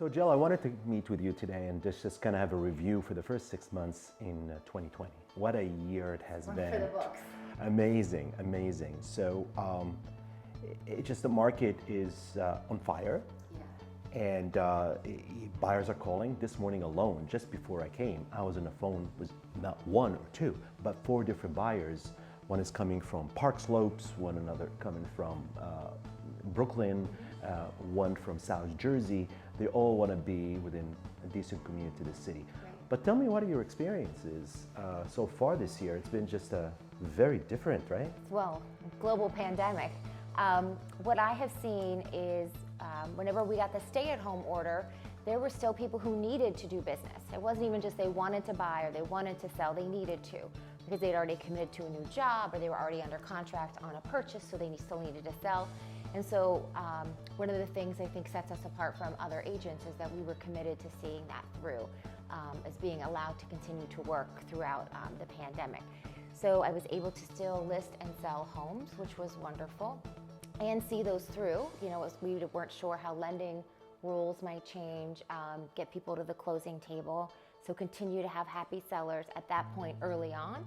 So Jill, I wanted to meet with you today and just kind of have a review for the first 6 months in 2020. What a year it has One been. for the books. Amazing, amazing. So it just the market is on fire, Yeah. and buyers are calling. This morning alone, just before I came, I was on the phone with not one or two, but four different buyers. One is coming from Park Slopes, one another coming from Brooklyn, one from South Jersey. They all want to be within a decent commute to the city. Right. But tell me, what are your experiences so far this year? It's been just very different, right? Well, global pandemic. What I have seen is whenever we got the stay-at-home order, there were still people who needed to do business. It wasn't even just they wanted to buy or they wanted to sell, they needed to, because they'd already committed to a new job or they were already under contract on a purchase, so they still needed to sell. And so one of the things I think sets us apart from other agents is that we were committed to seeing that through, as being allowed to continue to work throughout the pandemic. So I was able to still list and sell homes, which was wonderful, and see those through. You know, as we weren't sure how lending rules might change, get people to the closing table. So continue to have happy sellers at that point early on.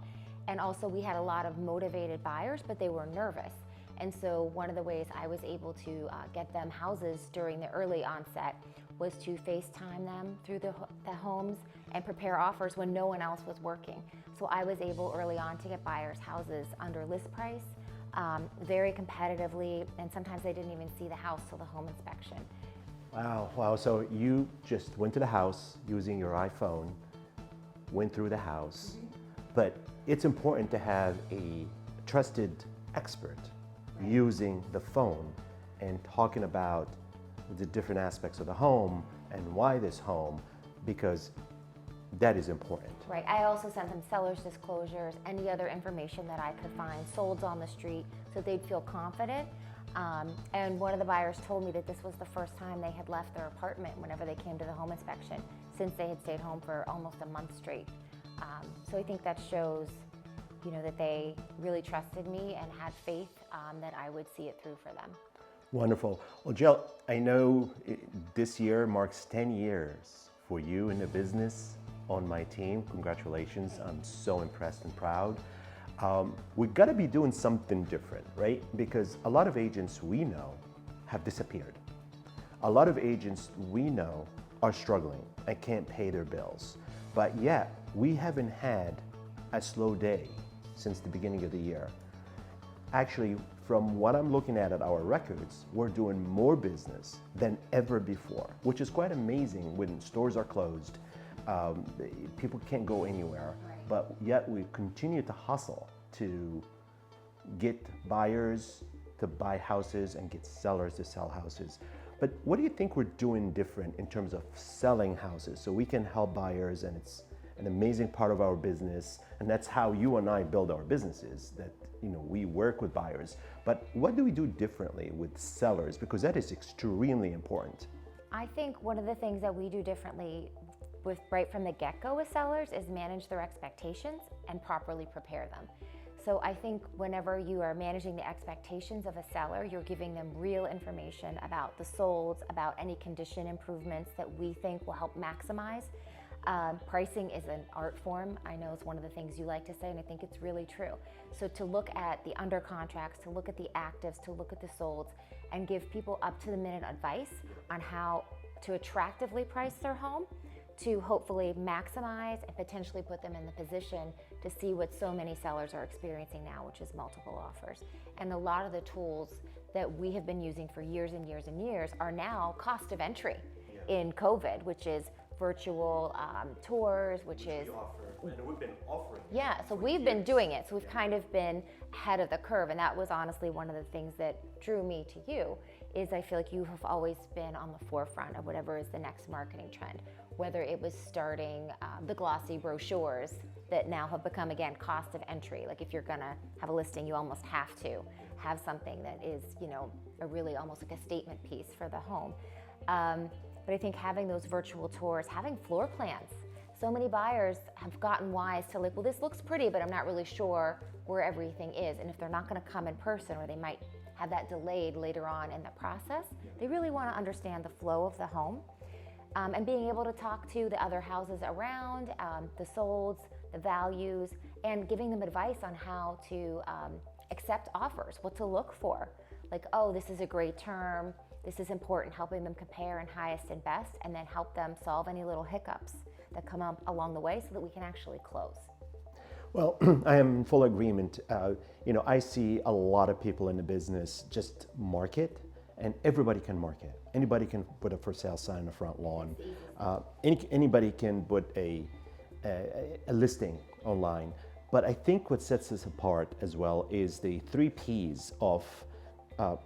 And also we had a lot of motivated buyers, but they were nervous. And so one of the ways I was able to get them houses during the early onset was to FaceTime them through the homes and prepare offers when no one else was working. So I was able early on to get buyers houses under list price, very competitively, and sometimes they didn't even see the house till the home inspection. Wow, wow. So you just went to the house using your iPhone, went through the house, but it's important to have a trusted expert using the phone and talking about the different aspects of the home and why this home, because that is important. Right. I also sent them seller's disclosures, any other information that I could find, solds on the street, so they'd feel confident. And one of the buyers told me that this was the first time they had left their apartment whenever they came to the home inspection, since they had stayed home for almost a month straight. So I think that shows, you know, that they really trusted me and had faith that I would see it through for them. Wonderful. Well, Jill, I know this year marks 10 years for you in the business on my team. Congratulations. I'm so impressed and proud. We've got to be doing something different, right? Because a lot of agents we know have disappeared. A lot of agents we know are struggling and can't pay their bills. But yet, we haven't had a slow day since the beginning of the year. Actually, from what I'm looking at our records, we're doing more business than ever before, which is quite amazing when stores are closed. People can't go anywhere, but yet we continue to hustle to get buyers to buy houses and get sellers to sell houses. But what do you think we're doing different in terms of selling houses so we can help buyers, and it's an amazing part of our business, and that's how you and I build our businesses, that, you know, we work with buyers. But what do we do differently with sellers, because that is extremely important? I think one of the things that we do differently with right from the get-go with sellers is manage their expectations and properly prepare them. So I think whenever you are managing the expectations of a seller, you're giving them real information about the solds, about any condition improvements that we think will help maximize. Pricing is an art form. I know it's one of the things you like to say, and I think it's really true. So to look at the under contracts, to look at the actives, to look at the solds, and give people up-to-the-minute advice on how to attractively price their home, to hopefully maximize and potentially put them in the position to see what so many sellers are experiencing now, which is multiple offers. And a lot of the tools that we have been using for years and years and years are now cost of entry in COVID, which is virtual tours, which is... We've been offering. Yeah, so we've been doing it. So we've kind of been ahead of the curve. And that was honestly one of the things that drew me to you, is I feel like you have always been on the forefront of whatever is the next marketing trend. Whether it was starting the glossy brochures that now have become, again, cost of entry. Like if you're gonna have a listing, you almost have to have something that is, you know, a really almost like a statement piece for the home. But I think having those virtual tours, having floor plans. So many buyers have gotten wise to like, well, this looks pretty, but I'm not really sure where everything is. And if they're not gonna come in person, or they might have that delayed later on in the process, they really wanna understand the flow of the home. and being able to talk to the other houses around, the solds, the values, and giving them advice on how to accept offers, what to look for. Like, oh, this is a great term, this is important, helping them compare in highest and best, and then help them solve any little hiccups that come up along the way so that we can actually close. Well, I am in full agreement. I see a lot of people in the business just market, and everybody can market. Anybody can put a for sale sign on the front lawn. Anybody can put a listing online. But I think what sets us apart as well is the 3 Ps of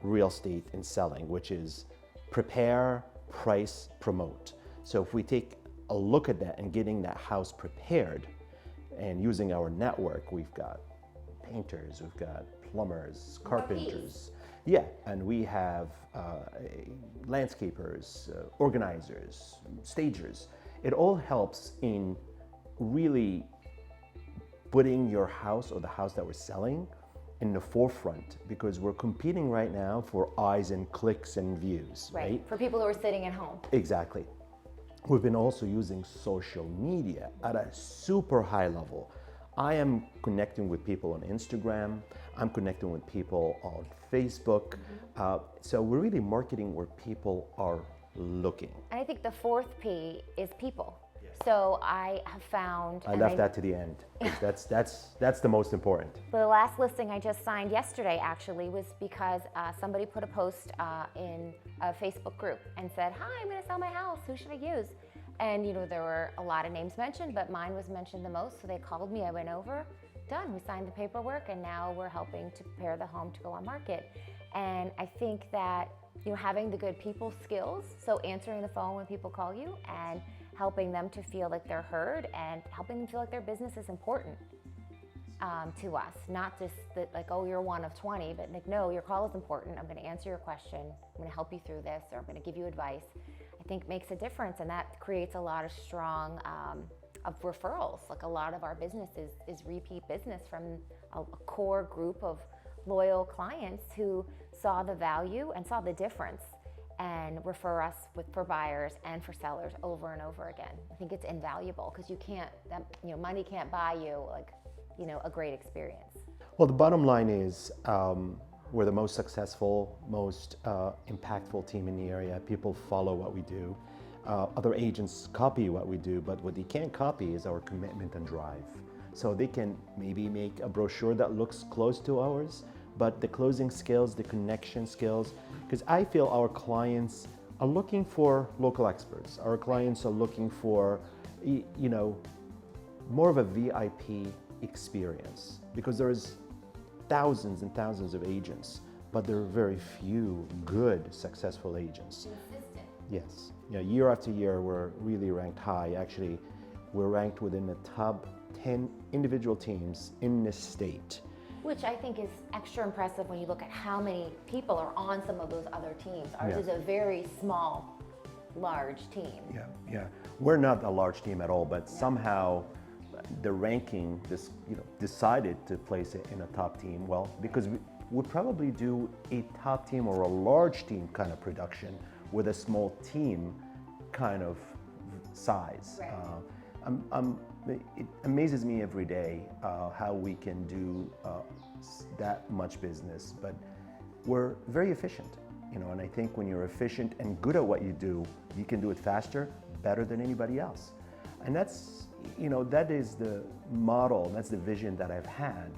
real estate and selling, which is prepare, price, promote. So if we take a look at that and getting that house prepared and using our network, we've got painters, we've got plumbers, carpenters. Yeah, and we have landscapers, organizers, stagers. It all helps in really putting your house or the house that we're selling in the forefront, because we're competing right now for eyes and clicks and views, right? For people who are sitting at home. Exactly. We've been also using social media at a super high level. I am connecting with people on Instagram. I'm connecting with people on Facebook. So we're really marketing where people are looking. And I think the 4th P is people. So I have found... I left that to the end, 'cause that's the most important. The last listing I just signed yesterday actually was because somebody put a post in a Facebook group and said, hi, I'm gonna sell my house, who should I use? And there were a lot of names mentioned, but mine was mentioned the most, so they called me, I went over, done, we signed the paperwork, and now we're helping to prepare the home to go on market. And I think that having the good people skills, so answering the phone when people call you and helping them to feel like they're heard and helping them feel like their business is important to us. Not just that like, oh, you're one of 20, but like, no, your call is important. I'm gonna answer your question. I'm gonna help you through this, or I'm gonna give you advice. I think makes a difference, and that creates a lot of strong of referrals. Like a lot of our business is repeat business from a core group of loyal clients who saw the value and saw the difference and refer us for buyers and for sellers over and over again. I think it's invaluable because money can't buy you a great experience. Well, the bottom line is we're the most successful, most impactful team in the area. People follow what we do. Other agents copy what we do, but what they can't copy is our commitment and drive. So they can maybe make a brochure that looks close to ours, but the closing skills, the connection skills, because I feel our clients are looking for local experts. Our clients are looking for, more of a VIP experience, because there's thousands and thousands of agents, but there are very few good, successful agents. Consistent. Yes. Year after year, we're really ranked high. Actually, we're ranked within the top 10 individual teams in the state. Which I think is extra impressive when you look at how many people are on some of those other teams. Ours is a very small, large team. Yeah. We're not a large team at all, but somehow the ranking decided to place it in a top team. Well, because we would probably do a top team or a large team kind of production with a small team kind of size. Right. It amazes me every day how we can do that much business, but we're very efficient, and I think when you're efficient and good at what you do, you can do it faster, better than anybody else. And that's, that is the model, that's the vision that I've had,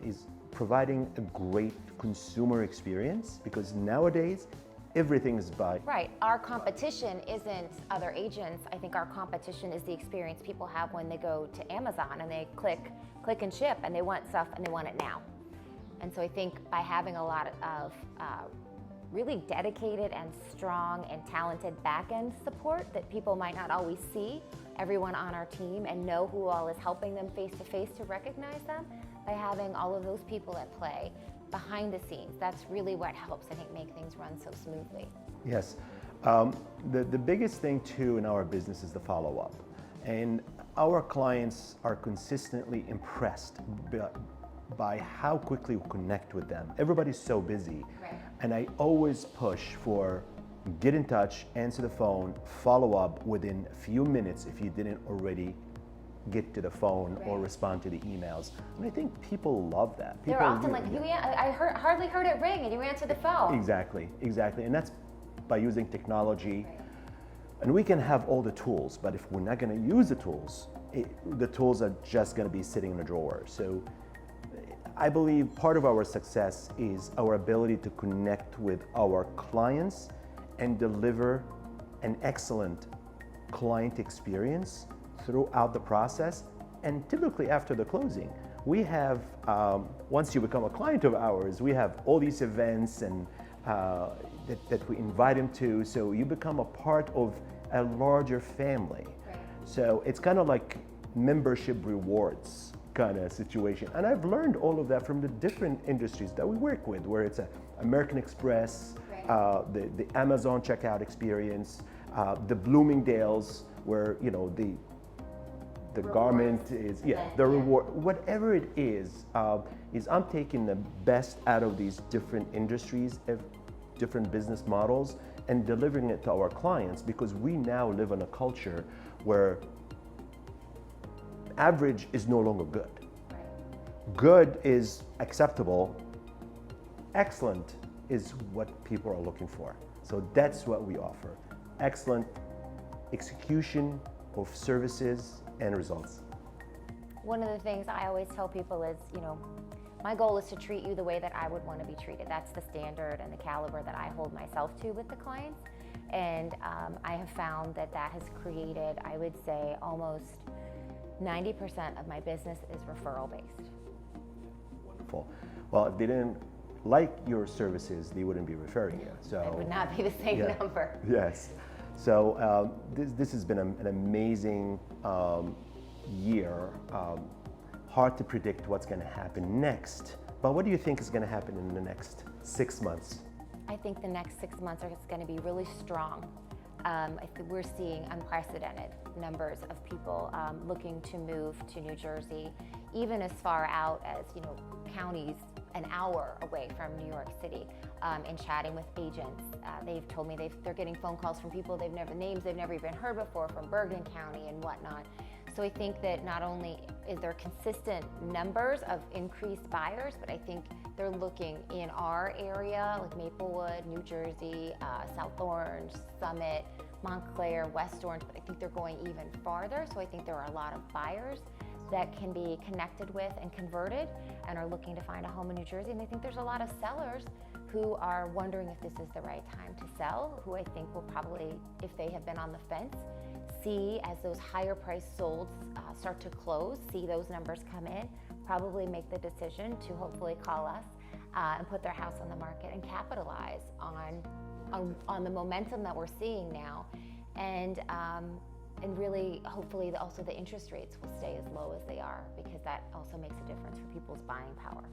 is providing a great consumer experience, because nowadays, everything is by... Right. Our competition isn't other agents. I think our competition is the experience people have when they go to Amazon and they click and ship, and they want stuff and they want it now. And so I think by having a lot of really dedicated and strong and talented back-end support that people might not always see, everyone on our team, and know who all is helping them face-to-face to recognize them, by having all of those people at play behind the scenes, that's really what helps, I think, make things run so smoothly. Yes. The biggest thing too in our business is the follow-up. And our clients are consistently impressed by how quickly we connect with them. Everybody's so busy. Right. And I always push for get in touch, answer the phone, follow up within a few minutes if you didn't already get to the phone or respond to the emails. And I think people love that. They're often like, hardly heard it ring and you answer the phone. Exactly. And that's by using technology. Right. And we can have all the tools, but if we're not going to use the tools are just going to be sitting in a drawer. So I believe part of our success is our ability to connect with our clients and deliver an excellent client experience throughout the process, and typically after the closing. We have, once you become a client of ours, we have all these events and that we invite them to, so you become a part of a larger family. Right. So it's kind of like membership rewards kind of situation. And I've learned all of that from the different industries that we work with, where it's American Express, right. The Amazon checkout experience, the Bloomingdale's, where the garment is, the reward, whatever it is I'm taking the best out of these different industries, different business models, and delivering it to our clients, because we now live in a culture where average is no longer good. Right. Good is acceptable. Excellent is what people are looking for. So that's what we offer. Excellent execution of services and results. One of the things I always tell people is, my goal is to treat you the way that I would want to be treated. That's the standard and the caliber that I hold myself to with the clients. And I have found that has created, I would say, almost 90% of my business is referral based. Wonderful. Well, if they didn't like your services, they wouldn't be referring you. So it would not be the same number. Yes. So this has been an amazing year. Hard to predict what's going to happen next, but what do you think is going to happen in the next 6 months? I think the next 6 months are going to be really strong. I think we're seeing unprecedented numbers of people looking to move to New Jersey, even as far out as counties an hour away from New York City. In chatting with agents, they've told me they're getting phone calls from people names they've never even heard before, from Bergen County and whatnot. So I think that not only is there consistent numbers of increased buyers, but I think they're looking in our area, like Maplewood, New Jersey, South Orange, Summit, Montclair, West Orange, but I think they're going even farther. So I think there are a lot of buyers that can be connected with and converted and are looking to find a home in New Jersey. And I think there's a lot of sellers who are wondering if this is the right time to sell, who I think will probably, if they have been on the fence, see as those higher priced solds start to close, see those numbers come in, probably make the decision to hopefully call us and put their house on the market and capitalize on the momentum that we're seeing now. And really, hopefully, also the interest rates will stay as low as they are, because that also makes a difference for people's buying power.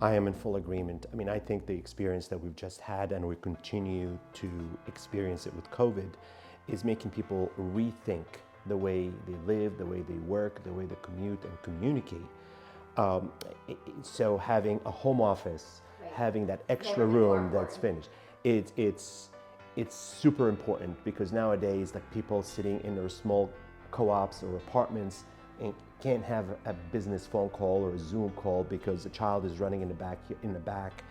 I am in full agreement. I mean, I think the experience that we've just had, and we continue to experience it with COVID, is making people rethink the way they live, the way they work, the way they commute and communicate. So having a home office, right. Having that extra room that's finished, it's super important, because nowadays, like, people sitting in their small co-ops or apartments and can't have a business phone call or a Zoom call because the child is running in the back.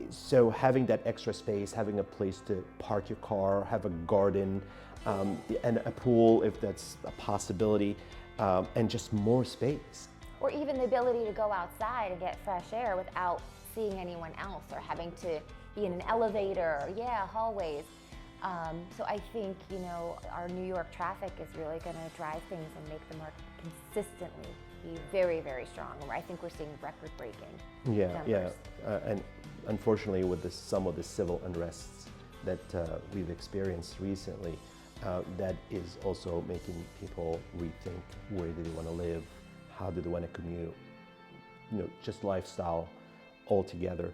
So having that extra space, having a place to park your car, have a garden, and a pool if that's a possibility, and just more space. Or even the ability to go outside and get fresh air without seeing anyone else, or having to be in an elevator, hallways. So I think, our New York traffic is really going to drive things and make the market consistently be very, very strong. I think we're seeing record-breaking numbers. And unfortunately, with some of the civil unrests that we've experienced recently, that is also making people rethink where do they want to live, how do they want to commute, just lifestyle altogether.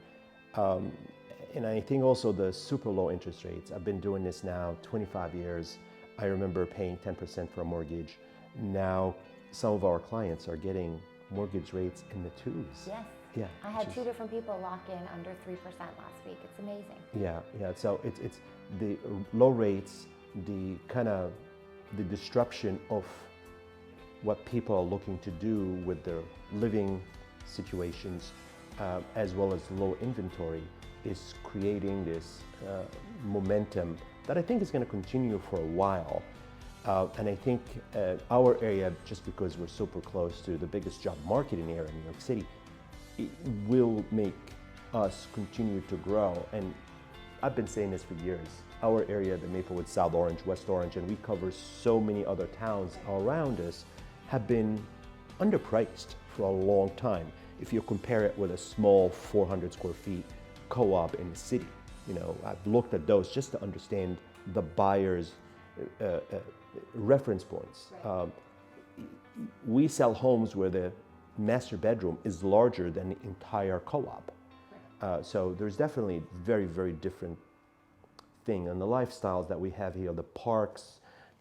And I think also the super low interest rates. I've been doing this now 25 years. I remember paying 10% for a mortgage. Now, some of our clients are getting mortgage rates in the 2s. Yes. Yeah. I had which two is- different people lock in under 3% last week. It's amazing. Yeah, yeah. So it's the low rates, the kind of the disruption of what people are looking to do with their living situations, as well as low inventory, is creating this momentum that I think is going to continue for a while. And I think our area, just because we're super close to the biggest job marketing area in New York City, it will make us continue to grow. And I've been saying this for years. Our area, the Maplewood, South Orange, West Orange, and we cover so many other towns around us, have been underpriced for a long time. If you compare it with a small 400 square feet co-op in the city, you know, I've looked at those just to understand the buyer's reference points. Right. We sell homes where the master bedroom is larger than the entire co-op. So there's definitely very, very different thing. And the lifestyles that we have here, the parks,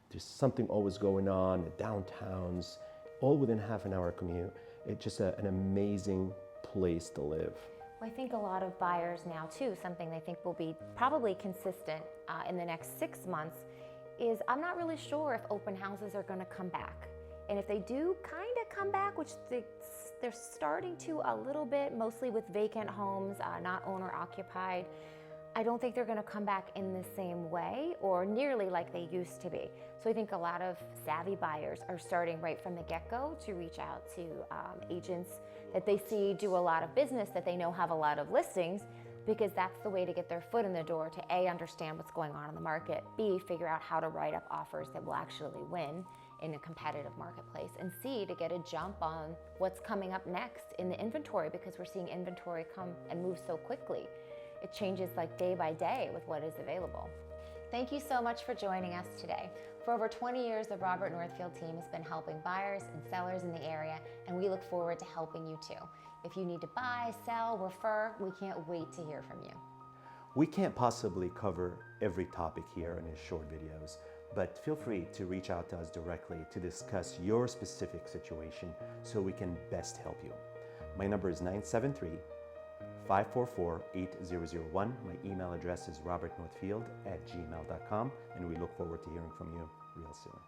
there's something always going on, the downtowns, all within half an hour commute. It's just an amazing place to live. Well, I think a lot of buyers now too, something they think will be probably consistent in the next 6 months, is I'm not really sure if open houses are going to come back. And if they do kind of come back, which they're starting to a little bit, mostly with vacant homes, not owner occupied, I don't think they're going to come back in the same way or nearly like they used to be. So I think a lot of savvy buyers are starting right from the get-go to reach out to agents that they see do a lot of business, that they know have a lot of listings, because that's the way to get their foot in the door to A, understand what's going on in the market, B, figure out how to write up offers that will actually win in a competitive marketplace, and C, to get a jump on what's coming up next in the inventory, because we're seeing inventory come and move so quickly. It changes like day by day with what is available. Thank you so much for joining us today. For over 20 years, the Robert Northfield team has been helping buyers and sellers in the area, and we look forward to helping you too. If you need to buy, sell, refer, we can't wait to hear from you. We can't possibly cover every topic here in these short videos, but feel free to reach out to us directly to discuss your specific situation so we can best help you. My number is 973-544-8001. My email address is robertnorthfield@gmail.com, and we look forward to hearing from you real soon.